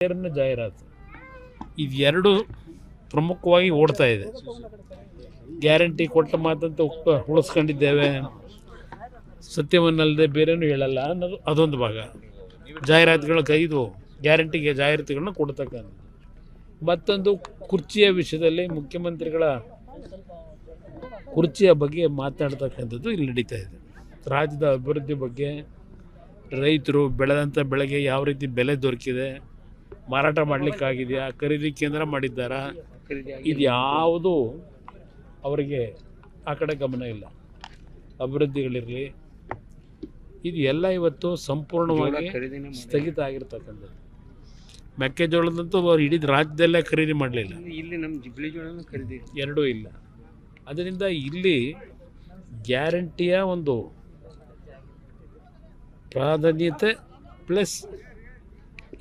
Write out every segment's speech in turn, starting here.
ಜಾಹೀರಾತು ಇದೆರಡು ಪ್ರಮುಖವಾಗಿ ಓಡ್ತಾ ಇದೆ. ಗ್ಯಾರಂಟಿ ಕೊಟ್ಟ ಮಾತಂತ ಉಳಿಸ್ಕೊಂಡಿದ್ದೇವೆ, ಸತ್ಯವನ್ನಲ್ಲದೆ ಬೇರೇನೂ ಹೇಳಲ್ಲ ಅನ್ನೋದು ಅದೊಂದು ಭಾಗ. ಜಾಹೀರಾತುಗಳ ಕೈದು ಗ್ಯಾರಂಟಿಗೆ ಜಾಹೀರಾತುಗಳನ್ನ ಕೊಡ್ತಕ್ಕಂಥ ಮತ್ತೊಂದು ಕುರ್ಚಿಯ ವಿಷಯದಲ್ಲಿ ಮುಖ್ಯಮಂತ್ರಿಗಳ ಕುರ್ಚಿಯ ಬಗ್ಗೆ ಮಾತನಾಡ್ತಕ್ಕಂಥದ್ದು ಇಲ್ಲಿ ನಡೀತಾ ಇದೆ. ರಾಜ್ಯದ ಅಭಿವೃದ್ಧಿ ಬಗ್ಗೆ, ರೈತರು ಬೆಳೆದಂಥ ಬೆಳೆಗೆ ಯಾವ ರೀತಿ ಬೆಲೆ ದೊರಕಿದೆ, ಮಾರಾಟ ಮಾಡಲಿಕ್ಕಾಗಿದೆಯಾ, ಖರೀದಿ ಕೇಂದ್ರ ಮಾಡಿದ್ದಾರಾ, ಇದು ಯಾವುದು ಅವರಿಗೆ ಆ ಕಡೆ ಗಮನ ಇಲ್ಲ. ಅಭಿವೃದ್ಧಿಗಳಿರಲಿ, ಇದು ಎಲ್ಲ ಇವತ್ತು ಸಂಪೂರ್ಣವಾಗಿ ಸ್ಥಗಿತ ಆಗಿರ್ತಕ್ಕಂಥದ್ದು. ಮೆಕ್ಕೆಜೋಳದಂತೂ ಅವರು ಇಡೀ ರಾಜ್ಯದಲ್ಲೇ ಖರೀದಿ ಮಾಡಲಿಲ್ಲ, ಇಲ್ಲಿ ನಮ್ಮ ಜಿಬ್ಲಿ ಜೋಳನೂ ಖರೀದಿ ಎರಡೂ ಇಲ್ಲ. ಅದರಿಂದ ಇಲ್ಲಿ ಗ್ಯಾರಂಟಿಯ ಒಂದು ಪ್ರಾಧಾನ್ಯತೆ ಪ್ಲಸ್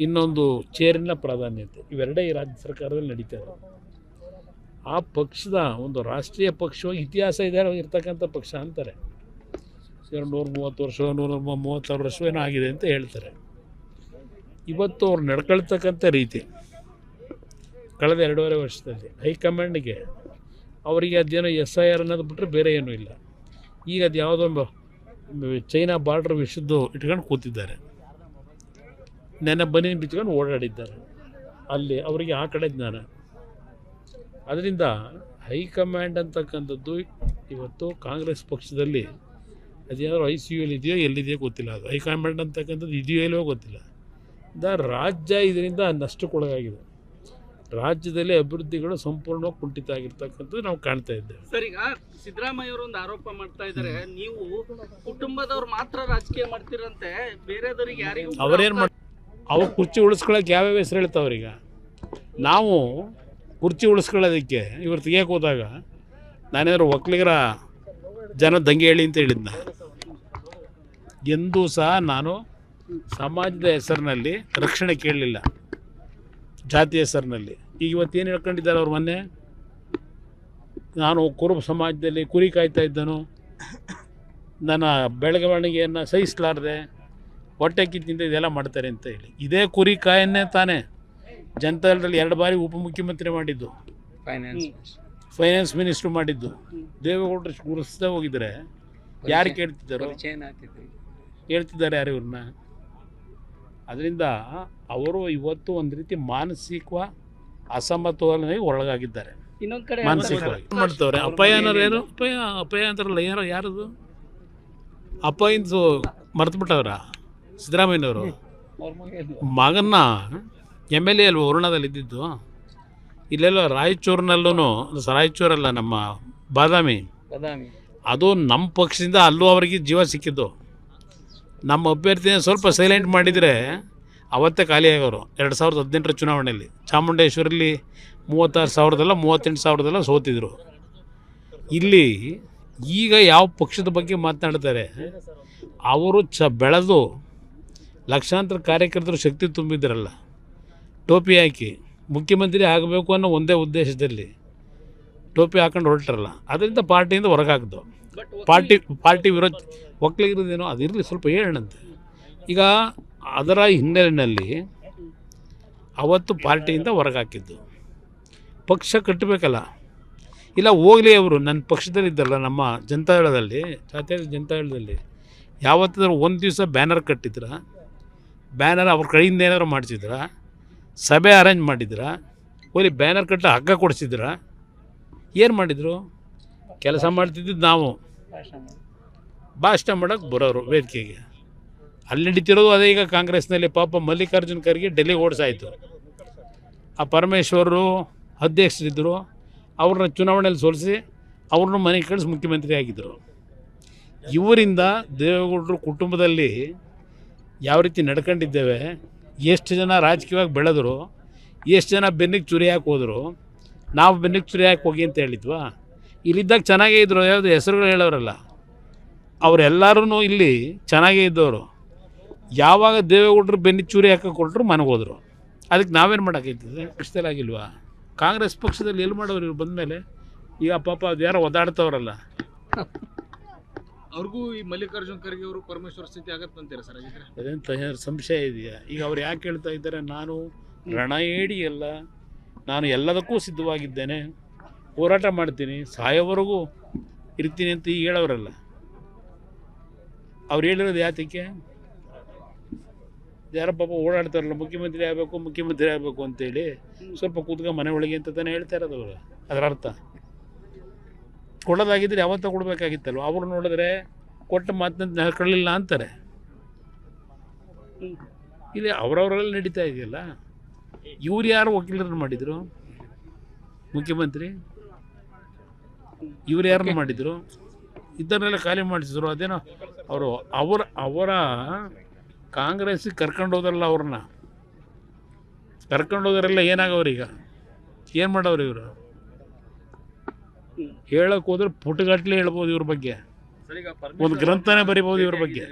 ಇನ್ನೊಂದು ಚೇರಿನ ಪ್ರಾಧಾನ್ಯತೆ ಇವೆರಡೇ ಈ ರಾಜ್ಯ ಸರ್ಕಾರದಲ್ಲಿ ನಡೀತಾ ಇದೆ. ಆ ಪಕ್ಷದ ಒಂದು ರಾಷ್ಟ್ರೀಯ ಪಕ್ಷವಾಗಿ ಇತಿಹಾಸ ಇರ್ತಕ್ಕಂಥ ಪಕ್ಷ ಅಂತಾರೆ. 130 ವರ್ಷ 136 ವರ್ಷ ಏನೋ ಆಗಿದೆ ಅಂತ ಹೇಳ್ತಾರೆ. ಇವತ್ತು ಅವ್ರು ನಡ್ಕೊಳ್ತಕ್ಕಂಥ ರೀತಿ ಕಳೆದ 2.5 ವರ್ಷದಲ್ಲಿ ಹೈಕಮಾಂಡ್ಗೆ ಅವರಿಗೆ ಅದೇನೋ SIR ಅನ್ನೋದು ಬಿಟ್ಟರೆ ಬೇರೆ ಏನೂ ಇಲ್ಲ. ಈಗ ಅದು ಯಾವುದೋ ಚೈನಾ ಬಾರ್ಡ್ರ್ ವಿಷಯದ್ದು ಇಟ್ಕೊಂಡು ಕೂತಿದ್ದಾರೆ. ನೆನ್ನೆ ಬನ್ನಿ ಬಿಚ್ಕೊಂಡು ಓಡಾಡಿದ್ದಾರೆ. ಅಲ್ಲಿ ಅವರಿಗೆ ಆ ಕಡೆ ಜ್ಞಾನ. ಅದರಿಂದ ಹೈಕಮಾಂಡ್ ಅಂತಕ್ಕಂಥದ್ದು ಇವತ್ತು ಕಾಂಗ್ರೆಸ್ ಪಕ್ಷದಲ್ಲಿ ಅದೇನಾದ್ರು ICU ಇದೆಯೋ ಎಲ್ಲಿದೆಯೋ ಗೊತ್ತಿಲ್ಲ. ಅದು ಹೈಕಮಾಂಡ್ ಅಂತಕ್ಕಂಥದ್ದು ಇದೆಯೋ ಇಲ್ಲವೋ ಗೊತ್ತಿಲ್ಲ. ರಾಜ್ಯ ಇದರಿಂದ ನಷ್ಟಕ್ಕೊಳಗಾಗಿದೆ. ರಾಜ್ಯದಲ್ಲಿ ಅಭಿವೃದ್ಧಿಗಳು ಸಂಪೂರ್ಣವಾಗಿ ಕುಂಠಿತ ಆಗಿರ್ತಕ್ಕಂಥದ್ದು ನಾವು ಕಾಣ್ತಾ ಇದ್ದೇವೆ. ಸರ್, ಈಗ ಸಿದ್ದರಾಮಯ್ಯ ಅವರು ಒಂದು ಆರೋಪ ಮಾಡ್ತಾ ಇದ್ದಾರೆ, ನೀವು ಕುಟುಂಬದವ್ರು ಮಾತ್ರ ರಾಜಕೀಯ ಮಾಡ್ತಿರಂತೆ, ಬೇರೆದವರಿಗೆ ಯಾರಿಗೂ ಅವರೇನು ಮಾಡಿ ಅವ್ರು ಕುರ್ಚಿ ಉಳಿಸ್ಕೊಳ್ಳೋಕೆ ಯಾವ್ಯಾವ ಹೆಸರು ಹೇಳ್ತಾವ್ರೀಗ. ನಾವು ಕುರ್ಚಿ ಉಳಿಸ್ಕೊಳ್ಳೋದಕ್ಕೆ ಇವ್ರು ತೆಗಿಯಕ್ಕೆ ಹೋದಾಗ ನಾನೇನಾದ್ರು ಒಕ್ಕಲಿಗರ ಜನ ದಂಗೆ ಹೇಳಿ ಅಂತ ಹೇಳಿದ್ನ. ಎಂದೂ ಸಹ ನಾನು ಸಮಾಜದ ಹೆಸರಿನಲ್ಲಿ ರಕ್ಷಣೆ ಕೇಳಲಿಲ್ಲ, ಜಾತಿ ಹೆಸರಿನಲ್ಲಿ. ಈಗ ಇವತ್ತೇನು ಹೇಳ್ಕೊಂಡಿದ್ದಾರೆ ಅವ್ರು, ಮೊನ್ನೆ ನಾನು ಕುರುಬ ಸಮಾಜದಲ್ಲಿ ಕುರಿ ಕಾಯ್ತಾ ಇದ್ದನು, ನನ್ನ ಬೆಳವಣಿಗೆಯನ್ನು ಸಹಿಸಲಾರದೆ ಹೊಟ್ಟೆ ಕಿತ್ತಿಂದ ಇದೆಲ್ಲ ಮಾಡ್ತಾರೆ ಅಂತ ಹೇಳಿ. ಇದೇ ಕುರಿ ಕಾಯನ್ನೇ ತಾನೇ ಜನತಾದಳದಲ್ಲಿ 2 ಬಾರಿ ಉಪಮುಖ್ಯಮಂತ್ರಿ ಮಾಡಿದ್ದು, ಫೈನಾನ್ಸ್ ಮಿನಿಸ್ಟ್ರು ಮಾಡಿದ್ದು. ದೇವೇಗೌಡರು ಗುರುಸ್ದೇ ಹೋಗಿದ್ರೆ ಯಾರು ಕೇಳ್ತಿದ್ದಾರೋ, ಹೇಳ್ತಿದ್ದಾರೆ ಯಾರು ಇವ್ರನ್ನ? ಅದರಿಂದ ಅವರು ಇವತ್ತು ಒಂದು ರೀತಿ ಮಾನಸಿಕ ಅಸಮತೋಲನೆಗೆ ಒಳಗಾಗಿದ್ದಾರೆ. ಇನ್ನೊಂದು ಕಡೆ ಮಾನಸಿಕವಾಗಿ ಮಾಡ್ತವ್ರೆ. ಅಪಾಯ ಅನ್ನೋರೇನು? ಅಪಾಯ ಅಂತಾರಲ್ಲ, ಯಾರದು ಅಪಾಯಿಂದು ಮರೆತುಬಿಟ್ಟವ್ರ ಸಿದ್ದರಾಮಯ್ಯನವರು. ಮಗನ್ನ MLA ಅಲ್ವ ವರುಣದಲ್ಲಿ ಇದ್ದಿದ್ದು. ಇಲ್ಲೆಲ್ಲ ರಾಯಚೂರಿನಲ್ಲೂ, ರಾಯಚೂರಲ್ಲ ನಮ್ಮ ಬಾದಾಮಿ, ಅದು ನಮ್ಮ ಪಕ್ಷದಿಂದ ಅಲ್ಲೂ ಅವರಿಗೆ ಜೀವ ಸಿಕ್ಕಿದ್ದು. ನಮ್ಮ ಅಭ್ಯರ್ಥಿನ ಸ್ವಲ್ಪ ಸೈಲೆಂಟ್ ಮಾಡಿದರೆ ಅವತ್ತೇ ಖಾಲಿಯಾಗೋರು. 2018 ಚುನಾವಣೆಯಲ್ಲಿ ಚಾಮುಂಡೇಶ್ವರಲ್ಲಿ 36,000 38,000 ಸೋತಿದ್ರು. ಇಲ್ಲಿ ಈಗ ಯಾವ ಪಕ್ಷದ ಬಗ್ಗೆ ಮಾತನಾಡ್ತಾರೆ ಅವರು ಬೆಳೆದು ಲಕ್ಷಾಂತರ ಕಾರ್ಯಕರ್ತರು ಶಕ್ತಿ ತುಂಬಿದ್ರಲ್ಲ, ಟೋಪಿ ಹಾಕಿ ಮುಖ್ಯಮಂತ್ರಿ ಆಗಬೇಕು ಅನ್ನೋ ಒಂದೇ ಉದ್ದೇಶದಲ್ಲಿ ಟೋಪಿ ಹಾಕೊಂಡು ಹೊರಟ್ರಲ್ಲ, ಅದರಿಂದ ಪಾರ್ಟಿಯಿಂದ ಹೊರಗಾಗ್ದು. ಪಾರ್ಟಿ ವಿರೋಧ ಒಕ್ಕಲಿಗರದೇನೋ ಅದಿರಲಿ, ಸ್ವಲ್ಪ ಹೇಳೋಣಂತೆ. ಈಗ ಅದರ ಹಿನ್ನೆಲೆಯಲ್ಲಿ ಅವತ್ತು ಪಾರ್ಟಿಯಿಂದ ಹೊರಗಾಕಿದ್ದು. ಪಕ್ಷ ಕಟ್ಟಬೇಕಲ್ಲ, ಇಲ್ಲ ಹೋಗಲಿ ಅವರು ನನ್ನ ಪಕ್ಷದಲ್ಲಿ ಇದ್ದಲ್ಲ, ನಮ್ಮ ಜನತಾದಳದಲ್ಲಿ, ಜಾತ್ಯತೀತ ಜನತಾದಳದಲ್ಲಿ ಯಾವತ್ತಾದ್ರೂ ಒಂದು ದಿವಸ ಬ್ಯಾನರ್ ಕಟ್ಟಿದ್ರ, ಬ್ಯಾನರ್ ಅವ್ರ ಕಡೆಯಿಂದ ಏನಾದ್ರು ಮಾಡಿಸಿದ್ರ, ಸಭೆ ಅರೇಂಜ್ ಮಾಡಿದ್ರ, ಹೋಗಿ ಬ್ಯಾನರ್ ಕಟ್ಟ ಹಗ್ಗ ಕೊಡಿಸಿದ್ರ, ಏನು ಮಾಡಿದರು? ಕೆಲಸ ಮಾಡ್ತಿದ್ದು ನಾವು, ಭಾಷಣ ಮಾಡೋಕ್ಕೆ ಬರೋರು ವೇದಿಕೆಗೆ. ಅಲ್ಲಿ ನಡೀತಿರೋದು ಅದೇ. ಈಗ ಕಾಂಗ್ರೆಸ್ನಲ್ಲಿ ಪಾಪ ಮಲ್ಲಿಕಾರ್ಜುನ್ ಖರ್ಗೆ ಡೆಲ್ಲಿಗೆ ಓಡಿಸಾಯಿತು. ಆ ಪರಮೇಶ್ವರರು ಅಧ್ಯಕ್ಷರಿದ್ದರು, ಅವ್ರನ್ನ ಚುನಾವಣೆಯಲ್ಲಿ ಸೋಲಿಸಿ ಅವ್ರನ್ನ ಮನೆಗೆ ಕಳಿಸಿ ಮುಖ್ಯಮಂತ್ರಿ ಆಗಿದ್ದರು. ಇವರಿಂದ ದೇವೇಗೌಡರು ಕುಟುಂಬದಲ್ಲಿ ಯಾವ ರೀತಿ ನಡ್ಕೊಂಡಿದ್ದೇವೆ, ಎಷ್ಟು ಜನ ರಾಜಕೀಯವಾಗಿ ಬೆಳೆದರು, ಎಷ್ಟು ಜನ ಬೆನ್ನಿಗೆ ಚುರಿ ಹಾಕಿ ಹೋದರು. ನಾವು ಬೆನ್ನಿಗೆ ಚುರಿ ಹಾಕಿ ಹೋಗಿ ಅಂತ ಹೇಳಿದ್ವಾ? ಇಲ್ಲಿದ್ದಾಗ ಚೆನ್ನಾಗೇ ಇದ್ದರು, ಯಾವುದು ಹೆಸರುಗಳು ಹೇಳೋರಲ್ಲ, ಅವರೆಲ್ಲರೂ ಇಲ್ಲಿ ಚೆನ್ನಾಗೇ ಇದ್ದವರು. ಯಾವಾಗ ದೇವೇಗೌಡರು ಬೆನ್ನಿಗೆ ಚೂರಿ ಹಾಕಿ ಕೊಟ್ಟರು ಮನೆಗೆ ಹೋದರು. ಅದಕ್ಕೆ ನಾವೇನು ಮಾಡೋಕ್ಕೈತದೆ? ಪಕ್ಷದಲ್ಲಿ ಆಗಿಲ್ವಾ? ಕಾಂಗ್ರೆಸ್ ಪಕ್ಷದಲ್ಲಿ ಎಲ್ಲಿ ಮಾಡೋರು ಇವ್ರು ಬಂದಮೇಲೆ? ಈಗ ಪಾಪ ಅದು ಯಾರೋ ಒದಾಡ್ತವ್ರಲ್ಲ, ಅವ್ರಿಗೂ ಈ ಮಲ್ಲಿಕಾರ್ಜುನ್ ಖರ್ಗೆ ಅವರು ಪರಮೇಶ್ವರ ಸ್ಥಿತಿ ಆಗತ್ತಂತೀರಾ ಸರ್? ಅದೇನು ಸಂಶಯ ಇದೆಯಾ? ಈಗ ಅವ್ರು ಯಾಕೆ ಹೇಳ್ತಾ ಇದ್ದಾರೆ, ನಾನು ರಣ ಹೇಳಿ ಎಲ್ಲ ನಾನು ಎಲ್ಲದಕ್ಕೂ ಸಿದ್ಧವಾಗಿದ್ದೇನೆ, ಹೋರಾಟ ಮಾಡ್ತೀನಿ, ಸಾಯೋವರೆಗೂ ಇರ್ತೀನಿ ಅಂತ ಈಗ ಹೇಳೋರಲ್ಲ. ಅವ್ರು ಹೇಳಿರೋದು ಯಾತಕ್ಕೆ? ಯಾರೋ ಪಾಪ ಓಡಾಡ್ತಾರಲ್ಲ, ಮುಖ್ಯಮಂತ್ರಿ ಆಗಬೇಕು ಅಂತೇಳಿ ಸ್ವಲ್ಪ ಕೂತ್ಕೊಂಡು ಮನೆ ಒಳಗೆ ಅಂತ ತಾನೇ ಹೇಳ್ತಾ ಇರೋದು ಅವರು. ಅದರ ಅರ್ಥ ಕೊಡೋದಾಗಿದ್ದರೆ ಯಾವತ್ತೂ ಕೊಡಬೇಕಾಗಿತ್ತಲ್ವ. ಅವ್ರು ನೋಡಿದ್ರೆ ಕೊಟ್ಟ ಮಾತನ್ನ ನಡ್ಕೊಳ್ಳಿಲ್ಲ ಅಂತಾರೆ. ಇಲ್ಲಿ ಅವರವರೆಲ್ಲ ನಡೀತಾ ಇದೆಯಲ್ಲ. ಇವ್ರು ಯಾರು ವಕೀಲರನ್ನು ಮಾಡಿದರು? ಮುಖ್ಯಮಂತ್ರಿ ಇವ್ರು ಯಾರನ್ನು ಮಾಡಿದರು? ಇದನ್ನೆಲ್ಲ ಖಾಲಿ ಮಾಡಿಸಿದ್ರು. ಅದೇನೋ ಅವರ ಕಾಂಗ್ರೆಸ್ಸಿಗೆ ಕರ್ಕೊಂಡು ಹೋದ್ರಲ್ಲ, ಅವ್ರನ್ನ ಕರ್ಕೊಂಡು ಹೋದ್ರೆಲ್ಲ ಏನಾಗವ್ರೀಗ? ಏನು ಮಾಡವ್ರು ಇವರು? ಹೇಳಕ್ಕೆ ಹೋದ್ರೆ ಪುಟಗಟ್ಟಲೆ ಹೇಳ್ಬೋದು ಇವ್ರ ಬಗ್ಗೆ, ಒಂದು ಗ್ರಂಥನೇ ಬರಿಬೋದು ಇವ್ರ ಬಗ್ಗೆ.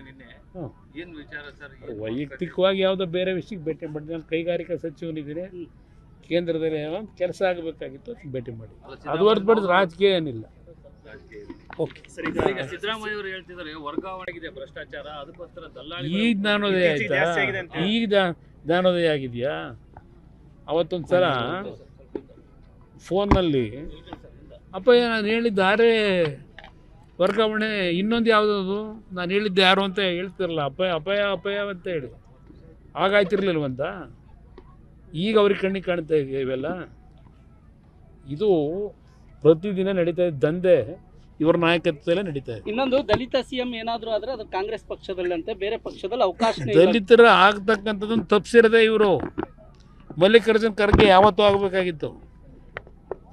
ವೈಯಕ್ತಿಕವಾಗಿ ಯಾವುದೋ ಬೇರೆ ವಿಷಯಕ್ಕೆ ಭೇಟಿ ಮಾಡಿ, ನಾನು ಕೈಗಾರಿಕಾ ಸಚಿವನಿದ್ದೀನಿ, ಕೇಂದ್ರದಲ್ಲಿ ಏನೋ ಕೆಲಸ ಆಗಬೇಕಾಗಿತ್ತು, ಭೇಟಿ ಮಾಡಿ. ಅದು ಹೊರತುಪಡಿಸಿ ರಾಜಕೀಯ ಏನಿಲ್ಲ. ಓಕೆ, ಸಿದ್ದರಾಮಯ್ಯ ಅವರು ಹೇಳ್ತಿದ್ದಾರೆ ವರ್ಗಾವಣೆಗಿದೆ ಭ್ರಷ್ಟಾಚಾರ, ಅದಕ್ಕೋಸ್ಕರ ದಲ್ಲಾಳಿ. ಈಗ ಜ್ಞಾನೋದಯ ಆಯ್ತಾ? ಈಗ ಜ್ಞಾನೋದಯ ಆಗಿದೆಯಾ? ಅವತ್ತೊಂದು ಸಲ ಫೋನ್ನಲ್ಲಿ ಅಪ್ಪಯ್ಯ ನಾನು ಹೇಳಿದ್ದಾರೆ ವರ್ಗಾವಣೆ, ಇನ್ನೊಂದು ಯಾವುದದು ನಾನು ಹೇಳಿದ್ದೆ ಯಾರು ಅಂತ ಹೇಳ್ತಿರಲ್ಲ, ಅಪ್ಪಯ್ಯ ಅಂತ ಹೇಳಿ ಆಗಾಯ್ತಿರ್ಲಿಲ್ವಂತ. ಈಗ ಅವ್ರಿಗೆ ಕಣ್ಣಿಗೆ ಕಾಣ್ತಾ ಇದೆ ಇವೆಲ್ಲ. ಇದು ಪ್ರತಿದಿನ ನಡೀತಾ ಇದೆ ದಂಧೆ, ಇವರ ನಾಯಕತ್ವದಲ್ಲೇ ನಡೀತಾ ಇದೆ. ಇನ್ನೊಂದು ದಲಿತ ಸಿಎಂ ಏನಾದ್ರು ಆದ್ರೆ ಅದು ಕಾಂಗ್ರೆಸ್ ಪಕ್ಷದಲ್ಲಂತೆ, ಬೇರೆ ಪಕ್ಷದಲ್ಲಿ ಅವಕಾಶ. ದಲಿತರ ಆಗ್ತಕ್ಕಂಥದ್ದನ್ನು ತಪ್ಪಿಸಿರದೆ ಇವರು. ಮಲ್ಲಿಕಾರ್ಜುನ್ ಖರ್ಗೆ ಯಾವತ್ತೂ ಆಗಬೇಕಾಗಿತ್ತು,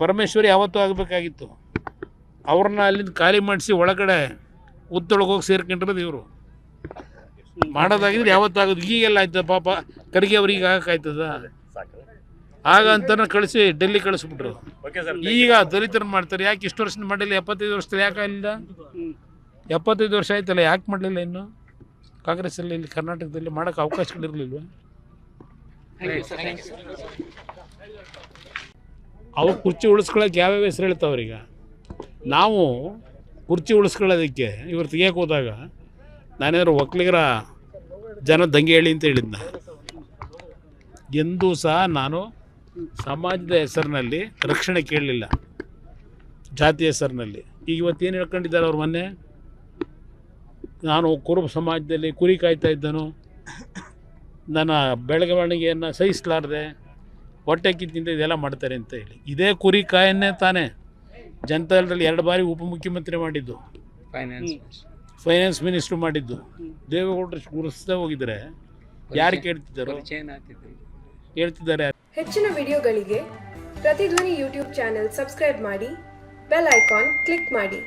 ಪರಮೇಶ್ವರಿ ಯಾವತ್ತೂ ಆಗಬೇಕಾಗಿತ್ತು. ಅವ್ರನ್ನ ಅಲ್ಲಿಂದ ಖಾಲಿ ಮಾಡಿಸಿ ಒಳಗಡೆ ಉತ್ತೊಳಗೆ ಹೋಗಿ ಸೇರ್ಕೊಂಡಿರೋದು ಇವರು. ಮಾಡೋದಾಗಿದ್ರೆ ಯಾವತ್ತಾಗೋದು. ಈಗೆಲ್ಲ ಆಯ್ತದ ಪಾಪ ಖರ್ಗೆ ಅವ್ರಿಗೆ ಆಗಕ್ಕಾಯ್ತದ? ಆಗ ಅಂತ ಕಳಿಸಿ ಡೆಲ್ಲಿ ಕಳಿಸ್ಬಿಟ್ರು. ಈಗ ದಲಿತರನ್ನ ಮಾಡ್ತಾರೆ. ಯಾಕೆ ಇಷ್ಟು ವರ್ಷದಿಂದ ಮಾಡಿಲ್ಲ? 75 ವರ್ಷದಲ್ಲಿ ಯಾಕೆ ಆಗಿಲ್ಲ? 75 ವರ್ಷ ಆಯ್ತಲ್ಲ, ಯಾಕೆ ಮಾಡಲಿಲ್ಲ? ಇನ್ನು ಕಾಂಗ್ರೆಸ್ಸಲ್ಲಿ ಇಲ್ಲಿ ಕರ್ನಾಟಕದಲ್ಲಿ ಮಾಡೋಕ್ಕೆ ಅವಕಾಶಗಳಿರಲಿಲ್ವ? ಅವು ಕುರ್ಚಿ ಉಳಿಸ್ಕೊಳ್ಳೋಕೆ ಯಾವ್ಯಾವ ಹೆಸರು ಹೇಳ್ತಾವ್ರೀಗ. ನಾವು ಕುರ್ಚಿ ಉಳಿಸ್ಕೊಳ್ಳೋದಕ್ಕೆ ಇವ್ರು ತೆಗಿಯೋಕೆ ಹೋದಾಗ ನಾನೇನಾದ್ರು ಒಕ್ಕಲಿಗರ ಜನ ದಂಗೆ ಹೇಳಿ ಅಂತ ಹೇಳಿದ್ನ? ಎಂದೂ ಸಹ ನಾನು ಸಮಾಜದ ಹೆಸರಿನಲ್ಲಿ ರಕ್ಷಣೆ ಕೇಳಲಿಲ್ಲ, ಜಾತಿ ಹೆಸರಿನಲ್ಲಿ. ಈಗ ಇವತ್ತೇನು ಹೇಳ್ಕೊಂಡಿದ್ದಾರೆ ಅವ್ರು? ಮೊನ್ನೆ ನಾನು ಕುರುಬ ಸಮಾಜದಲ್ಲಿ ಕುರಿ ಕಾಯ್ತಾ ಇದ್ದನು, ನನ್ನ ಬೆಳವಣಿಗೆಯನ್ನು ಸಹಿಸಲಾರದೆ ಹೊಟ್ಟೆ ಕಿತ್ತಿಂದ ಇದೆಲ್ಲ ಮಾಡ್ತಾರೆ ಅಂತ ಹೇಳಿ. ಇದೇ ಕುರಿ ಕಾಯನ್ನೇ ತಾನೇ ಜನತಾದಳದಲ್ಲಿ 2 ಬಾರಿ ಉಪಮುಖ್ಯಮಂತ್ರಿ ಮಾಡಿದ್ದು, ಫೈನಾನ್ಸ್ ಮಿನಿಸ್ಟ್ರು ಮಾಡಿದ್ದು. ದೇವೇಗೌಡರು ಗುರುಸ್ತಾ ಹೋಗಿದ್ದಾರೆ, ಯಾರು ಕೇಳ್ತಿದ್ದಾರೋ? ಹೇಳ್ತಿದ್ದಾರೆ. ಹೆಚ್ಚಿನ ವಿಡಿಯೋಗಳಿಗೆ ಪ್ರತಿಧ್ವನಿ ಯೂಟ್ಯೂಬ್ ಚಾನೆಲ್ ಸಬ್ಸ್ಕ್ರೈಬ್ ಮಾಡಿ, ಬೆಲ್ ಐಕಾನ್ ಕ್ಲಿಕ್ ಮಾಡಿ.